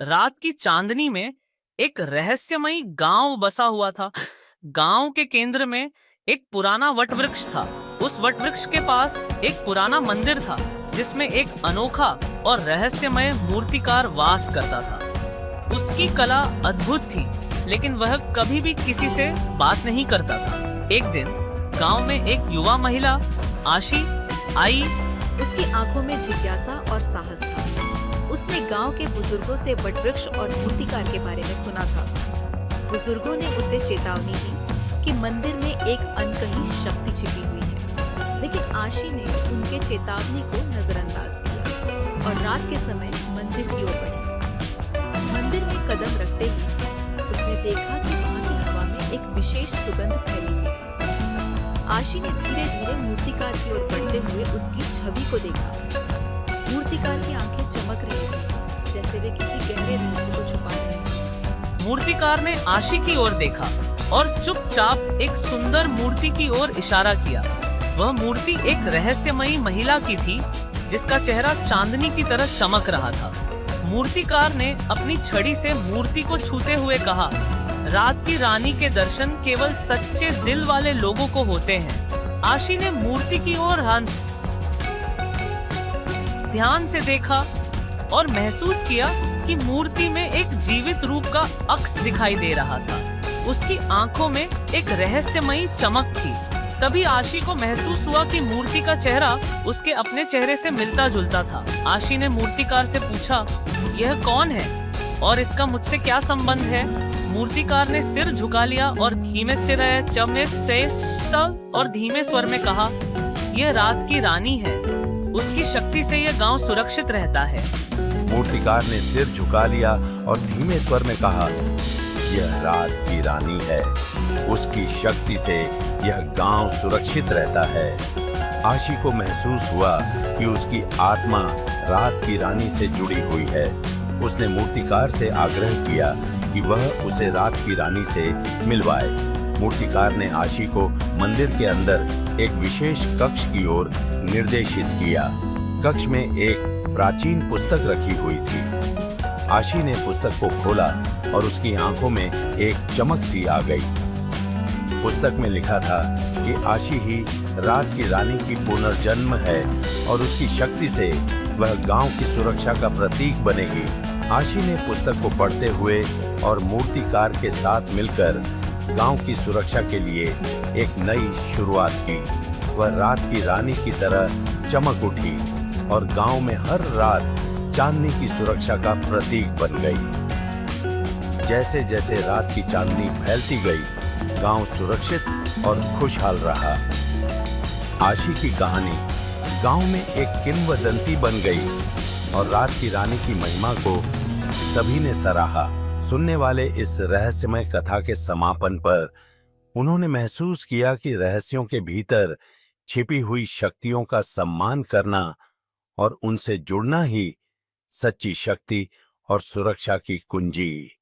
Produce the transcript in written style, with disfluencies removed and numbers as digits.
रात की चांदनी में एक रहस्यमयी गांव बसा हुआ था। गांव के केंद्र में एक पुराना वटवृक्ष था। उस वटवृक्ष के पास एक पुराना मंदिर था जिसमें एक अनोखा और रहस्यमय मूर्तिकार वास करता था। उसकी कला अद्भुत थी, लेकिन वह कभी भी किसी से बात नहीं करता था। एक दिन गांव में एक युवा महिला आशी आई। उसकी आंखों में जिज्ञासा और साहस था। उसने गांव के बुजुर्गों से वटवृक्ष और मूर्तिकार के बारे में सुना था। बुजुर्गों ने उसे चेतावनी दी कि मंदिर में एक अनकही शक्ति छिपी हुई है, लेकिन आशी ने उनके चेतावनी को नजरअंदाज किया और रात के समय मंदिर की ओर बढ़ी। मंदिर में कदम रखते ही उसने देखा कि वहाँ की हवा में एक विशेष सुगंध फैली हुई थी। आशी ने धीरे धीरे मूर्तिकार की ओर बढ़ते हुए उसकी छवि को देखा। मूर्तिकार की आंखें चमक रही थी, जैसे वे किसी गहरे रहस्य को छुपा रहे हैं। मूर्तिकार ने आशी की ओर देखा और चुपचाप एक सुंदर मूर्ति की ओर इशारा किया। वह मूर्ति एक रहस्यमयी महिला की थी, जिसका चेहरा चांदनी की तरह चमक रहा था। मूर्तिकार ने अपनी छड़ी से मूर्ति को छूते हुए कहा, रात की रानी के दर्शन केवल सच्चे दिल वाले लोगों को होते हैं। आशी ने मूर्ति की ओर ध्यान से देखा और महसूस किया कि मूर्ति में एक जीवित रूप का अक्स दिखाई दे रहा था। उसकी आंखों में एक रहस्यमयी चमक थी। तभी आशी को महसूस हुआ कि मूर्ति का चेहरा उसके अपने चेहरे से मिलता जुलता था। आशी ने मूर्तिकार से पूछा, यह कौन है और इसका मुझसे क्या संबंध है? मूर्तिकार ने सिर झुका लिया और धीमे स्वर में कहा, यह रात की रानी है। उसकी शक्ति से यह गांव सुरक्षित रहता है। मूर्तिकार ने सिर झुका लिया और धीमे स्वर में कहा, यह रात की रानी है। उसकी शक्ति से यह गांव सुरक्षित रहता है। आशी को महसूस हुआ कि उसकी आत्मा रात की रानी से जुड़ी हुई है। उसने मूर्तिकार से आग्रह किया कि वह उसे रात की रानी से मिलवाए। मूर्तिकार ने आशी को मंदिर के अंदर एक विशेष कक्ष की ओर निर्देशित किया। कक्ष में एक प्राचीन पुस्तक रखी हुई थी। आशी ने पुस्तक को खोला और उसकी आंखों में एक चमक सी आ गई। पुस्तक में लिखा था कि आशी ही रात की रानी की पुनर्जन्म है और उसकी शक्ति से वह गांव की सुरक्षा का प्रतीक बनेगी। आशी ने पुस्तक को पढ़ते हुए और मूर्तिकार के साथ मिलकर गांव की सुरक्षा के लिए एक नई शुरुआत की। वह रात की रानी की तरह चमक उठी और गांव में हर रात चांदनी की सुरक्षा का प्रतीक बन गई। जैसे जैसे रात की चांदनी फैलती गई, गांव सुरक्षित और खुशहाल रहा। आशी की कहानी गांव में एक किंवदंती बन गई और रात की रानी की महिमा को सभी ने सराहा। सुनने वाले इस रहस्यमय कथा के समापन पर उन्होंने महसूस किया कि रहस्यों के भीतर छिपी हुई शक्तियों का सम्मान करना और उनसे जुड़ना ही सच्ची शक्ति और सुरक्षा की कुंजी